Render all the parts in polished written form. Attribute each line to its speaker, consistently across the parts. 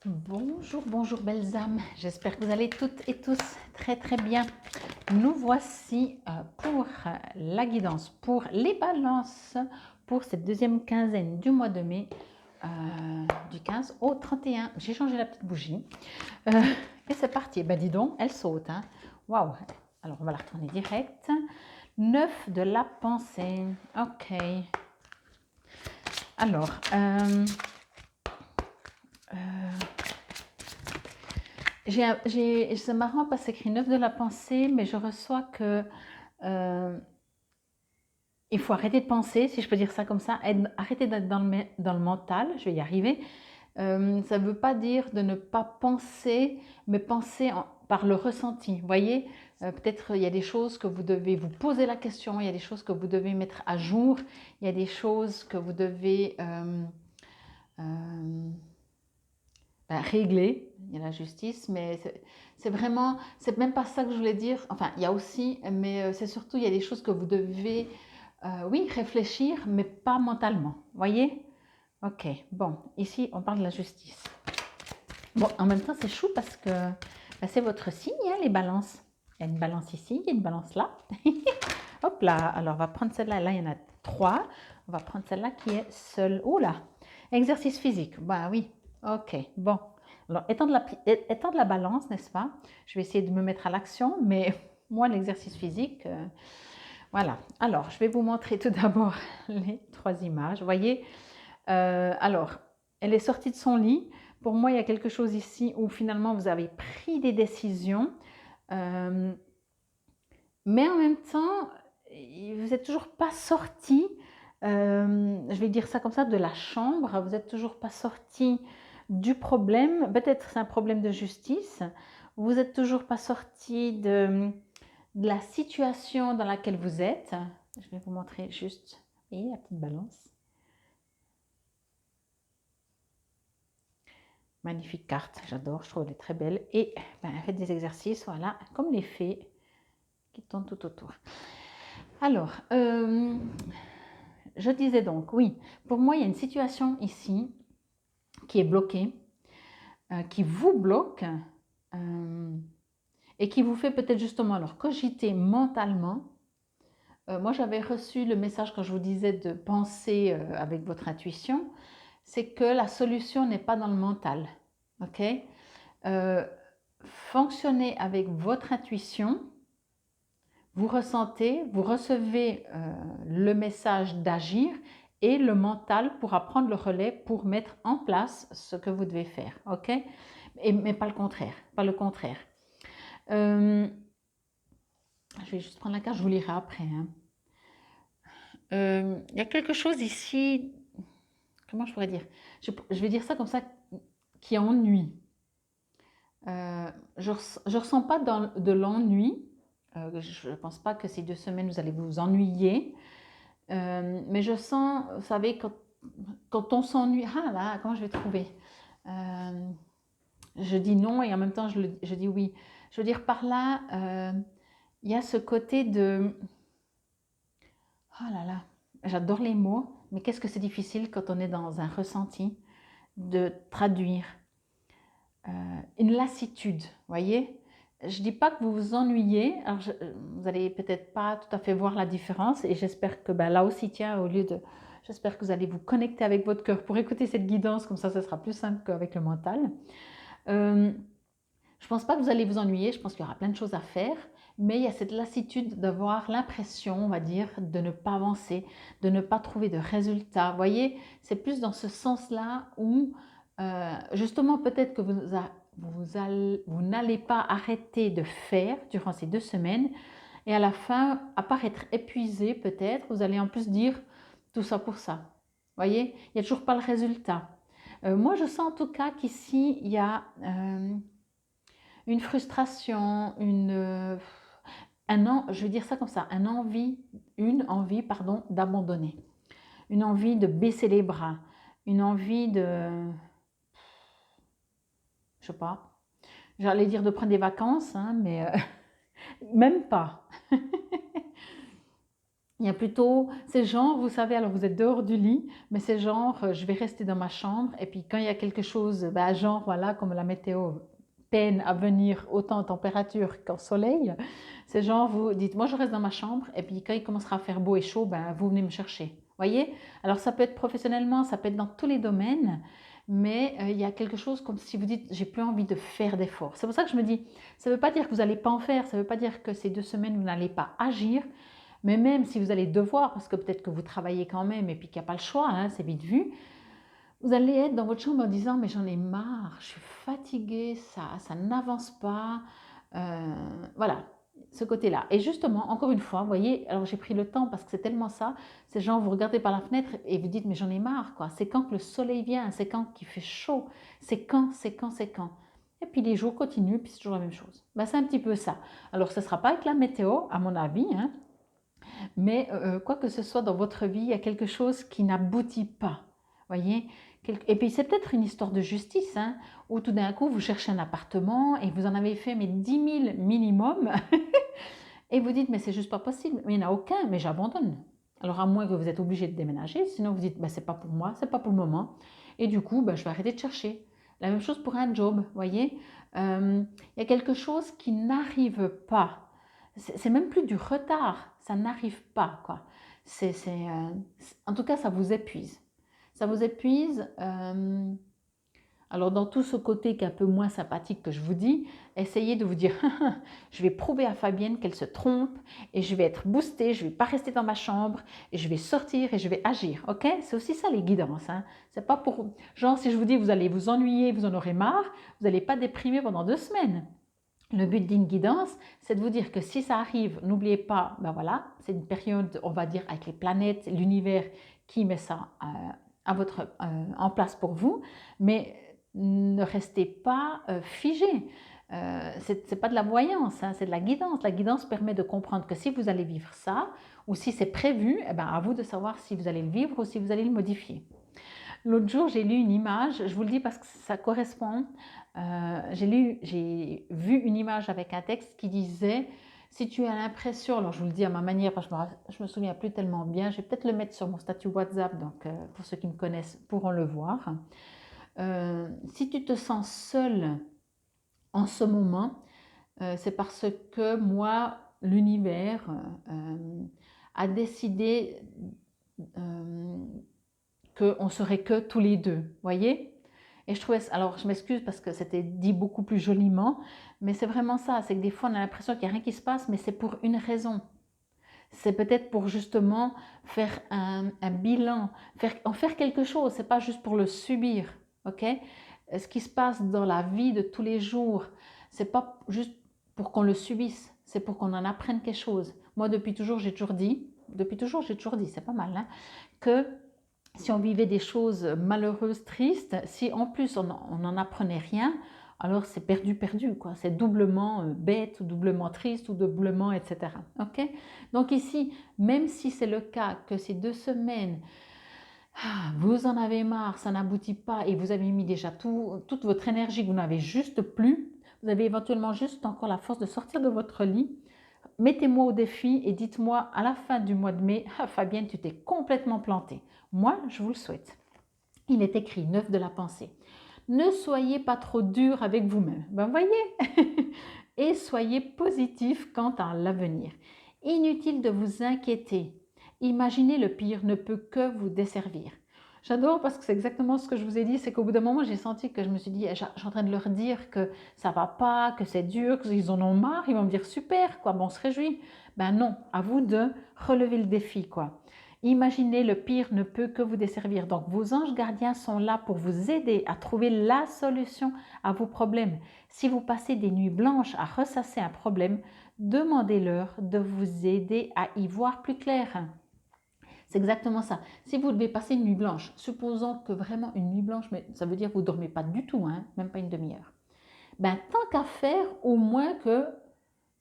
Speaker 1: Bonjour, bonjour belles âmes, j'espère que vous allez toutes et tous très bien. Nous voici pour la guidance, pour les balances, pour cette deuxième quinzaine du mois de mai, du 15 au 31. J'ai changé la petite bougie et c'est parti. Ben dis donc, elle saute. Hein. Waouh. Alors on va la retourner direct. 9 de la pensée. Ok. Alors, c'est marrant parce que c'est écrit 9 de la pensée, mais je reçois que il faut arrêter de penser, si je peux dire ça comme ça, arrêter d'être dans le mental, je vais y arriver. Ça ne veut pas dire de ne pas penser, mais penser par le ressenti. Vous voyez, peut-être il y a des choses que vous devez vous poser la question, il y a des choses que vous devez mettre à jour, il y a des choses que vous devez régler. Il y a la justice, mais c'est vraiment, c'est même pas ça que je voulais dire. Enfin, il y a aussi, mais c'est surtout, il y a des choses que vous devez, oui, réfléchir, mais pas mentalement. Voyez? Ok, bon, ici, on parle de la justice. Bon, en même temps, c'est chou parce que ben, c'est votre signe, hein, les balances. Il y a une balance ici, il y a une balance là. Hop là, alors on va prendre celle-là. Là, il y en a 3. On va prendre celle-là qui est seule. Oh là, exercice physique. Bah oui, ok, bon. Alors, étant de la balance, n'est-ce pas? Je vais essayer de me mettre à l'action, mais moi, l'exercice physique, voilà. Alors, je vais vous montrer tout d'abord les 3 images. Vous voyez, alors, elle est sortie de son lit. Pour moi, il y a quelque chose ici où finalement, vous avez pris des décisions. Mais en même temps, vous n'êtes toujours pas sorti, je vais dire ça comme ça, de la chambre. Vous n'êtes toujours pas sorti du problème. Peut-être c'est un problème de justice. Vous n'êtes toujours pas sorti de la situation dans laquelle vous êtes. Je vais vous montrer juste, et la petite balance. Magnifique carte, j'adore, je trouve elle est très belle. Et ben, faites des exercices, voilà, comme les fées qui tournent tout autour. Alors, je disais donc, oui, pour moi, il y a une situation ici qui est bloquée, qui vous bloque et qui vous fait peut-être justement alors cogiter mentalement. Moi, j'avais reçu le message quand je vous disais de penser avec votre intuition, c'est que la solution n'est pas dans le mental. Ok? Fonctionnez avec votre intuition. Vous ressentez, vous recevez le message d'agir et le mental pourra prendre le relais pour mettre en place ce que vous devez faire, ok? Mais pas le contraire, pas le contraire. Je vais juste prendre la carte, je vous lirai après. Hein. Il y a quelque chose ici, comment je pourrais dire? Je vais dire ça comme ça, qui ennuie. Je ne ressens pas de l'ennui. Je ne pense pas que ces 2 semaines, vous allez vous ennuyer. Mais je sens, vous savez, quand on s'ennuie, ah là, comment je vais trouver Je dis non et en même temps je dis oui. Je veux dire par là, il y a ce côté de, oh là là, j'adore les mots, mais qu'est-ce que c'est difficile quand on est dans un ressenti de traduire une lassitude, voyez. Je ne dis pas que vous vous ennuyez, alors vous n'allez peut-être pas tout à fait voir la différence et j'espère que ben, là aussi, tiens, au lieu de... J'espère que vous allez vous connecter avec votre cœur pour écouter cette guidance, comme ça, ce sera plus simple qu'avec le mental. Je ne pense pas que vous allez vous ennuyer, je pense qu'il y aura plein de choses à faire, mais il y a cette lassitude d'avoir l'impression, on va dire, de ne pas avancer, de ne pas trouver de résultats. Vous voyez, c'est plus dans ce sens-là où, justement, peut-être que vous n'allez pas arrêter de faire durant ces 2 semaines, et à la fin, à part être épuisé peut-être, vous allez en plus dire tout ça pour ça. Vous voyez, il n'y a toujours pas le résultat. Moi, je sens en tout cas qu'ici, il y a une frustration, je vais dire ça comme ça, une envie pardon, d'abandonner, une envie de baisser les bras, une envie de, je sais pas, j'allais dire de prendre des vacances, hein, mais même pas. Il y a plutôt, c'est genre, vous savez, alors vous êtes dehors du lit, mais c'est genre, je vais rester dans ma chambre, et puis quand il y a quelque chose, ben, genre, voilà, comme la météo peine à venir autant en température qu'en soleil, c'est genre, vous dites, moi je reste dans ma chambre, et puis quand il commencera à faire beau et chaud, ben, vous venez me chercher. Voyez? Alors ça peut être professionnellement, ça peut être dans tous les domaines, mais il y a quelque chose comme si vous dites, j'ai plus envie de faire d'efforts. C'est pour ça que je me dis, ça ne veut pas dire que vous n'allez pas en faire, ça ne veut pas dire que ces 2 semaines, vous n'allez pas agir, mais même si vous allez devoir, parce que peut-être que vous travaillez quand même et puis qu'il n'y a pas le choix, hein, c'est vite vu, vous allez être dans votre chambre en disant mais j'en ai marre, je suis fatiguée, ça n'avance pas. Voilà, ce côté-là. Et justement, encore une fois, vous voyez, alors j'ai pris le temps parce que c'est tellement ça, c'est genre vous regardez par la fenêtre et vous dites mais j'en ai marre, quoi. C'est quand que le soleil vient, c'est quand qu'il fait chaud, c'est quand, c'est quand, c'est quand. Et puis les jours continuent, puis c'est toujours la même chose. Ben, c'est un petit peu ça. Alors ce ne sera pas avec la météo, à mon avis, hein, mais quoi que ce soit dans votre vie, il y a quelque chose qui n'aboutit pas. Voyez. Et puis c'est peut-être une histoire de justice, hein, où tout d'un coup vous cherchez un appartement et vous en avez fait mais 10 000 minimum, et vous dites mais c'est juste pas possible, mais il n'y en a aucun, mais j'abandonne. Alors à moins que vous êtes obligé de déménager, sinon vous dites bah, c'est pas pour moi, c'est pas pour le moment, et du coup bah, je vais arrêter de chercher. La même chose pour un job, voyez. Il y a quelque chose qui n'arrive pas. C'est même plus du retard, ça n'arrive pas, quoi. En tout cas, ça vous épuise. Ça vous épuise. Alors, dans tout ce côté qui est un peu moins sympathique que je vous dis, essayez de vous dire je vais prouver à Fabienne qu'elle se trompe et je vais être boostée, je ne vais pas rester dans ma chambre et je vais sortir et je vais agir. Ok? C'est aussi ça les guidances. Hein. C'est pas pour. Genre, si je vous dis vous allez vous ennuyer, vous en aurez marre, vous n'allez pas déprimer pendant 2 semaines. Le but d'une guidance, c'est de vous dire que si ça arrive, n'oubliez pas, ben voilà, c'est une période, on va dire, avec les planètes, l'univers qui met ça en place pour vous, mais ne restez pas figé. C'est pas de la voyance, hein, c'est de la guidance. La guidance permet de comprendre que si vous allez vivre ça, ou si c'est prévu, eh ben, à vous de savoir si vous allez le vivre ou si vous allez le modifier. L'autre jour, j'ai lu une image, je vous le dis parce que ça correspond. J'ai vu une image avec un texte qui disait si tu as l'impression, alors je vous le dis à ma manière parce que je me souviens plus tellement bien, je vais peut-être le mettre sur mon statut WhatsApp, donc pour ceux qui me connaissent pourront le voir. Si tu te sens seul en ce moment, c'est parce que moi, l'univers a décidé qu'on serait que tous les deux, voyez. Et je trouvais, alors je m'excuse parce que c'était dit beaucoup plus joliment, mais c'est vraiment ça, c'est que des fois on a l'impression qu'il n'y a rien qui se passe, mais c'est pour une raison. C'est peut-être pour justement faire un bilan, en faire quelque chose, c'est pas juste pour le subir, ok? Ce qui se passe dans la vie de tous les jours, c'est pas juste pour qu'on le subisse, c'est pour qu'on en apprenne quelque chose. Moi depuis toujours j'ai toujours dit, c'est pas mal, hein, que si on vivait des choses malheureuses, tristes, si en plus on n'en apprenait rien, alors c'est perdu, perdu, quoi. C'est doublement bête, ou doublement triste, ou doublement, etc. Ok? Donc ici, même si c'est le cas que ces 2 semaines, vous en avez marre, ça n'aboutit pas, et vous avez mis déjà toute votre énergie, vous n'avez juste plus, vous avez éventuellement juste encore la force de sortir de votre lit, mettez-moi au défi et dites-moi à la fin du mois de mai, ah, Fabienne, tu t'es complètement plantée. Moi, je vous le souhaite. Il est écrit 9 de la pensée. Ne soyez pas trop dur avec vous-même. Ben voyez. Et soyez positif quant à l'avenir. Inutile de vous inquiéter. Imaginer le pire ne peut que vous desservir. J'adore parce que c'est exactement ce que je vous ai dit, c'est qu'au bout d'un moment, j'ai senti que je me suis dit, je suis en train de leur dire que ça va pas, que c'est dur, qu'ils en ont marre, ils vont me dire super, quoi, bon, on se réjouit. Ben non, à vous de relever le défi, quoi. Imaginez le pire ne peut que vous desservir. Donc vos anges gardiens sont là pour vous aider à trouver la solution à vos problèmes. Si vous passez des nuits blanches à ressasser un problème, demandez-leur de vous aider à y voir plus clair. C'est exactement ça. Si vous devez passer une nuit blanche, supposons que vraiment une nuit blanche, mais ça veut dire que vous ne dormez pas du tout, hein, même pas une demi-heure. Ben, tant qu'à faire, au moins que,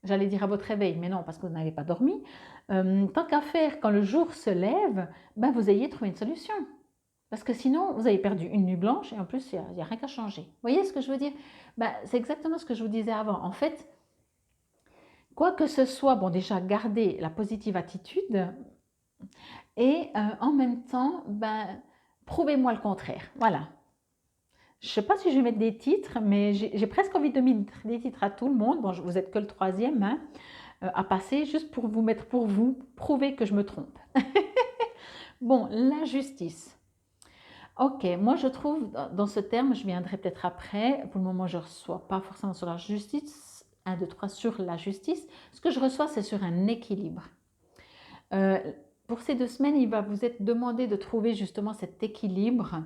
Speaker 1: j'allais dire à votre réveil, mais non, parce que vous n'avez pas dormi, tant qu'à faire, quand le jour se lève, ben, vous ayez trouvé une solution. Parce que sinon, vous avez perdu une nuit blanche et en plus, il n'y a rien qu'à changer. Vous voyez ce que je veux dire? Ben, c'est exactement ce que je vous disais avant. En fait, quoi que ce soit, bon déjà, gardez la positive attitude, Et en même temps, ben, prouvez-moi le contraire. Voilà. Je ne sais pas si je vais mettre des titres, mais j'ai presque envie de mettre des titres à tout le monde. Bon, vous n'êtes que le troisième hein, à passer, juste pour vous mettre pour vous, prouver que je me trompe. Bon, la justice. Ok, moi je trouve dans ce terme, je viendrai peut-être après. Pour le moment, je ne reçois pas forcément sur la justice. 1, 2, 3 sur la justice. Ce que je reçois, c'est sur un équilibre. Euh, pour ces 2 semaines, il va vous être demandé de trouver justement cet équilibre.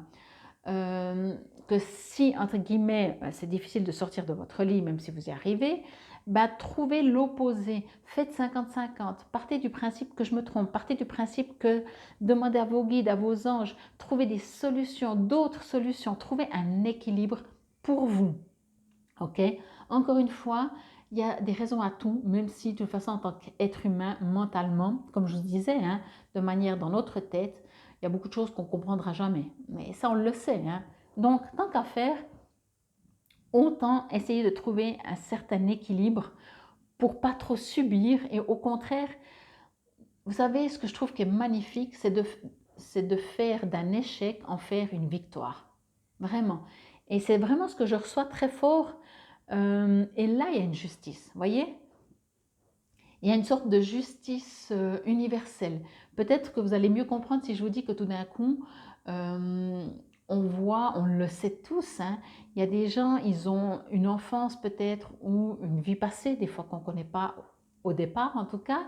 Speaker 1: Que si, entre guillemets, c'est difficile de sortir de votre lit, même si vous y arrivez, bah, trouvez l'opposé. Faites 50-50. Partez du principe que je me trompe. Partez du principe que demandez à vos guides, à vos anges, trouvez des solutions, d'autres solutions. Trouvez un équilibre pour vous. Ok? Encore une fois, il y a des raisons à tout, même si de toute façon, en tant qu'être humain, mentalement, comme je vous disais, hein, de manière dans notre tête, il y a beaucoup de choses qu'on ne comprendra jamais. Mais ça, on le sait. Hein. Donc, tant qu'à faire, autant essayer de trouver un certain équilibre pour pas trop subir et au contraire, vous savez, ce que je trouve qui est magnifique, c'est de faire d'un échec en faire une victoire. Vraiment. Et c'est vraiment ce que je reçois très fort. Et là, il y a une justice, voyez? Il y a une sorte de justice universelle. Peut-être que vous allez mieux comprendre si je vous dis que tout d'un coup, on voit, on le sait tous, hein, il y a des gens, ils ont une enfance peut-être ou une vie passée, des fois qu'on ne connaît pas au départ en tout cas.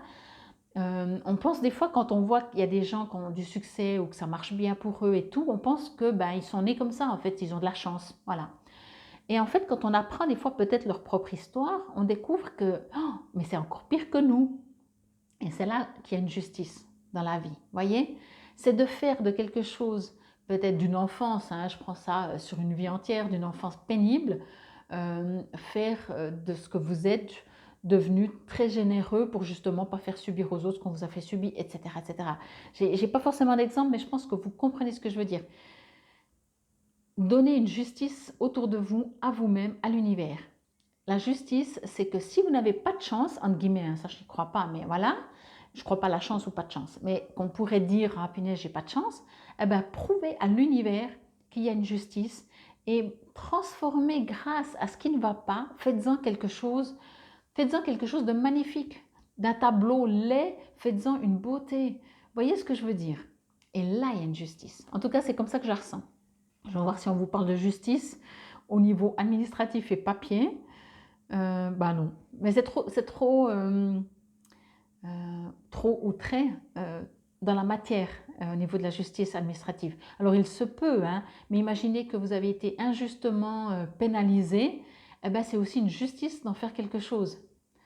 Speaker 1: On pense des fois quand on voit qu'il y a des gens qui ont du succès ou que ça marche bien pour eux et tout, on pense que ben, ils sont nés comme ça en fait, ils ont de la chance, voilà. Et en fait, quand on apprend des fois peut-être leur propre histoire, on découvre que oh, mais c'est encore pire que nous. Et c'est là qu'il y a une justice dans la vie. Voyez, c'est de faire de quelque chose, peut-être d'une enfance, hein, je prends ça sur une vie entière, d'une enfance pénible, faire de ce que vous êtes devenu très généreux pour justement pas faire subir aux autres ce qu'on vous a fait subir, etc. etc. J'ai pas forcément d'exemple, mais je pense que vous comprenez ce que je veux dire. Donnez une justice autour de vous, à vous-même, à l'univers. La justice, c'est que si vous n'avez pas de chance, entre guillemets, hein, ça je n'y crois pas, mais voilà, je ne crois pas à la chance ou pas de chance, mais qu'on pourrait dire, ah punaise, j'ai pas de chance, eh bien, prouvez à l'univers qu'il y a une justice et transformez grâce à ce qui ne va pas, faites-en quelque chose de magnifique. D'un tableau laid, faites-en une beauté. Vous voyez ce que je veux dire? Et là, il y a une justice. En tout cas, c'est comme ça que je la ressens. Je vais voir si on vous parle de justice au niveau administratif et papier. Bah non, mais trop ou très dans la matière au niveau de la justice administrative. Alors il se peut, hein, mais imaginez que vous avez été injustement pénalisé, eh ben, c'est aussi une justice d'en faire quelque chose.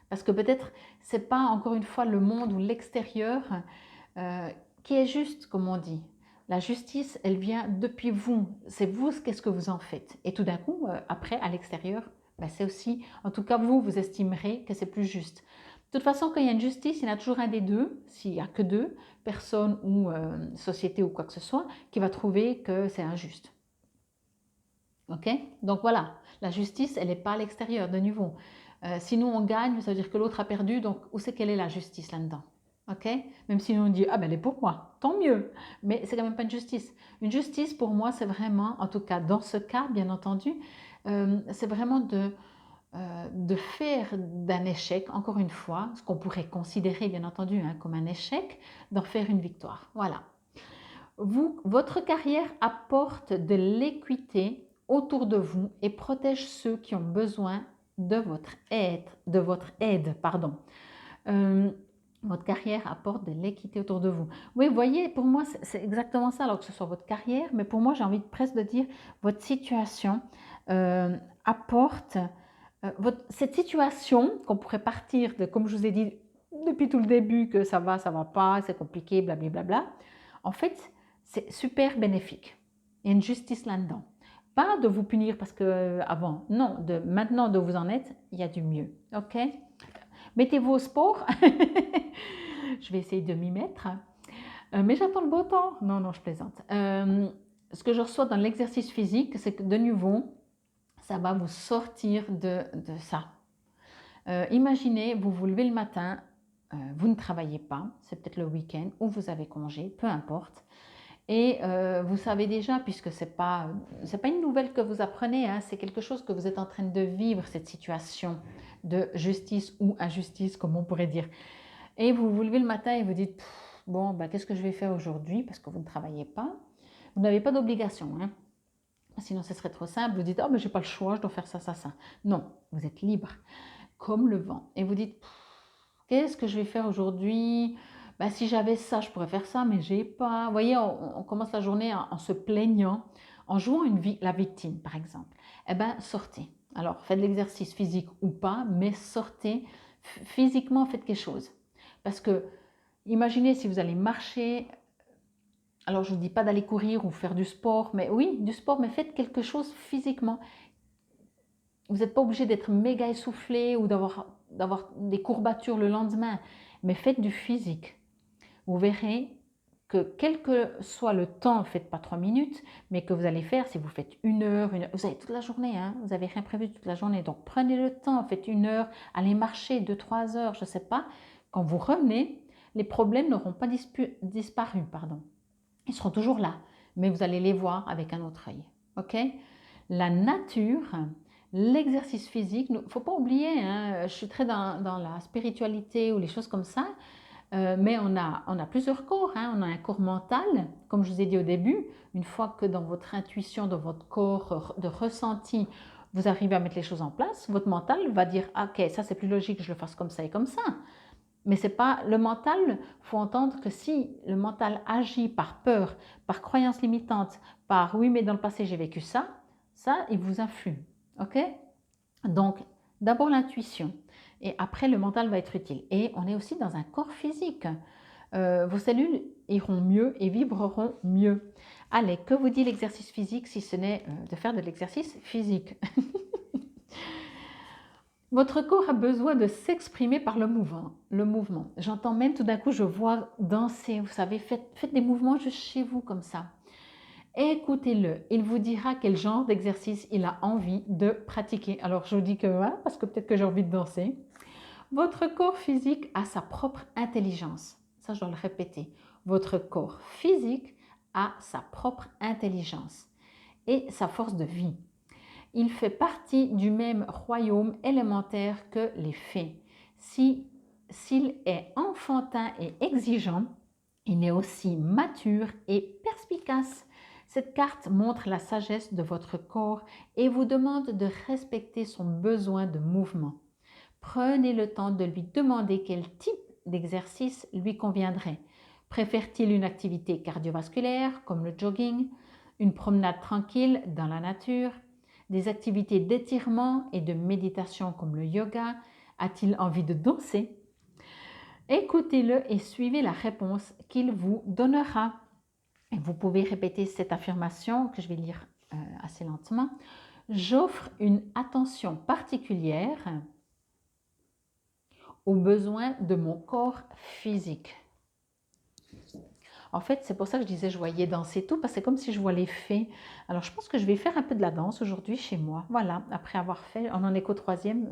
Speaker 1: Parce que peut-être c'est pas encore une fois le monde ou l'extérieur euh, qui est juste, comme on dit. La justice, elle vient depuis vous. C'est vous, qu'est-ce que vous en faites. Et tout d'un coup, après, à l'extérieur, ben, c'est aussi, en tout cas, vous estimerez que c'est plus juste. De toute façon, quand il y a une justice, il y en a toujours un des deux, s'il n'y a que deux, personne ou société ou quoi que ce soit, qui va trouver que c'est injuste. Ok? Donc voilà, la justice, elle n'est pas à l'extérieur, de nouveau. Si nous, on gagne, ça veut dire que l'autre a perdu, donc où c'est qu'elle est la justice là-dedans? Ok? Même si nous on dit, ah ben elle est pour moi, tant mieux. Mais c'est quand même pas une justice. Une justice, pour moi, c'est vraiment, en tout cas dans ce cas, bien entendu, c'est vraiment de faire d'un échec, encore une fois, ce qu'on pourrait considérer, bien entendu, hein, comme un échec, d'en faire une victoire. Voilà. Votre carrière apporte de l'équité autour de vous et protège ceux qui ont besoin de votre aide, pardon. Votre carrière apporte de l'équité autour de vous. Oui, vous voyez, pour moi, c'est exactement ça, alors que ce soit votre carrière, mais pour moi, j'ai envie presque de dire, votre situation apporte, cette situation qu'on pourrait partir de, comme je vous ai dit depuis tout le début, que ça va pas, c'est compliqué, blablabla. En fait, c'est super bénéfique. Il y a une justice là-dedans. Pas de vous punir parce que avant, non, de maintenant de vous en être, il y a du mieux. Ok? Mettez-vous au sport. Je vais essayer de m'y mettre. Mais j'attends le beau temps. Non, non, je plaisante. Ce que je reçois dans l'exercice physique, c'est que de nouveau, ça va vous sortir de ça. Imaginez, vous vous levez le matin, vous ne travaillez pas, c'est peut-être le week-end ou vous avez congé, peu importe. Et vous savez déjà, puisque ce n'est pas une nouvelle que vous apprenez, hein, c'est quelque chose que vous êtes en train de vivre, cette situation de justice ou injustice, comme on pourrait dire. Et vous vous levez le matin et vous dites, bon, ben, qu'est-ce que je vais faire aujourd'hui, parce que vous ne travaillez pas. Vous n'avez pas d'obligation, hein. Sinon ce serait trop simple, vous dites, oh, mais je n'ai pas le choix, je dois faire ça, ça, ça. Non, vous êtes libre, comme le vent. Et vous dites, qu'est-ce que je vais faire aujourd'hui? Ben, si j'avais ça, je pourrais faire ça, mais j'ai pas. Vous voyez, on commence la journée en se plaignant, en jouant la victime, par exemple. Eh bien, sortez. Alors, faites de l'exercice physique ou pas, mais sortez. Physiquement, faites quelque chose. Parce que, imaginez si vous allez marcher. Alors, je ne vous dis pas d'aller courir ou faire du sport, mais oui, du sport, mais faites quelque chose physiquement. Vous n'êtes pas obligé d'être méga essoufflé ou d'avoir des courbatures le lendemain, mais faites du physique. Vous verrez que quel que soit le temps, faites pas 3 minutes, mais que vous allez faire, si vous faites une heure, vous avez toute la journée, hein, vous n'avez rien prévu toute la journée, donc prenez le temps, faites une heure, allez marcher 2-3 heures, je ne sais pas. Quand vous revenez, les problèmes n'auront pas disparu, pardon. Ils seront toujours là, mais vous allez les voir avec un autre œil. Ok? La nature, l'exercice physique, il ne faut pas oublier, hein, je suis très dans la spiritualité ou les choses comme ça, mais on a plusieurs corps, hein. On a un corps mental, comme je vous ai dit au début, une fois que dans votre intuition, dans votre corps de ressenti, vous arrivez à mettre les choses en place, votre mental va dire ah, ok, ça c'est plus logique que je le fasse comme ça et comme ça. Mais c'est pas le mental, il faut entendre que si le mental agit par peur, par croyance limitante, par oui mais dans le passé j'ai vécu ça, il vous influe. Ok? Donc d'abord l'intuition et après le mental va être utile. Et on est aussi dans un corps physique. Vos cellules iront mieux et vibreront mieux. Allez, que vous dit l'exercice physique si ce n'est de faire de l'exercice physique? Votre corps a besoin de s'exprimer par le mouvement. J'entends même tout d'un coup, je vois danser, vous savez, faites des mouvements juste chez vous comme ça. Écoutez-le, il vous dira quel genre d'exercice il a envie de pratiquer. Alors je vous dis que, hein, parce que peut-être que j'ai envie de danser. Votre corps physique a sa propre intelligence. Ça, je dois le répéter. Votre corps physique a sa propre intelligence et sa force de vie. Il fait partie du même royaume élémentaire que les fées. S'il est enfantin et exigeant, il est aussi mature et perspicace. Cette carte montre la sagesse de votre corps et vous demande de respecter son besoin de mouvement. Prenez le temps de lui demander quel type d'exercice lui conviendrait. Préfère-t-il une activité cardiovasculaire comme le jogging, une promenade tranquille dans la nature, des activités d'étirement et de méditation comme le yoga? A-t-il envie de danser? Écoutez-le et suivez la réponse qu'il vous donnera. Et vous pouvez répéter cette affirmation que je vais lire assez lentement. J'offre une attention particulière aux besoins de mon corps physique. En fait, c'est pour ça que je disais je voyais danser tout, parce que c'est comme si je vois les fées. Alors, je pense que je vais faire un peu de la danse aujourd'hui chez moi. Voilà, après avoir fait, on en est qu'au 3e,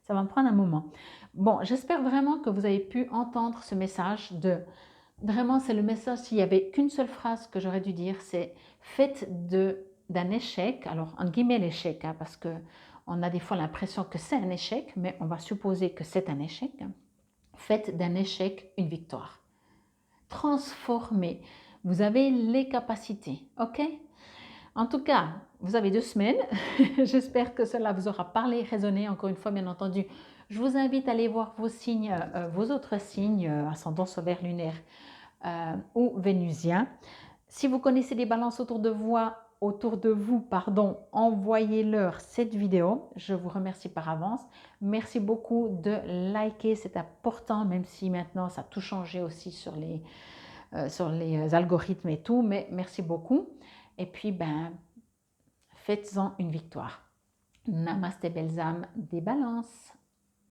Speaker 1: ça va me prendre un moment. Bon, j'espère vraiment que vous avez pu entendre ce message de... Vraiment, c'est le message, s'il n'y avait qu'une seule phrase que j'aurais dû dire, c'est faites d'un échec, alors en guillemets l'échec, hein, parce qu'on a des fois l'impression que c'est un échec, mais on va supposer que c'est un échec. Faites d'un échec une victoire. Transformez. Vous avez les capacités, ok? En tout cas, vous avez 2 semaines. J'espère que cela vous aura parlé, résonné. Encore une fois, bien entendu, je vous invite à aller voir vos signes, vos autres signes, ascendant solaire, lunaire ou vénusien. Si vous connaissez des balances autour de vous, envoyez-leur cette vidéo. Je vous remercie par avance. Merci beaucoup de liker, c'est important, même si maintenant ça a tout changé aussi sur les algorithmes et tout, mais merci beaucoup. Et puis, faites-en une victoire. Namasté belles âmes des balances.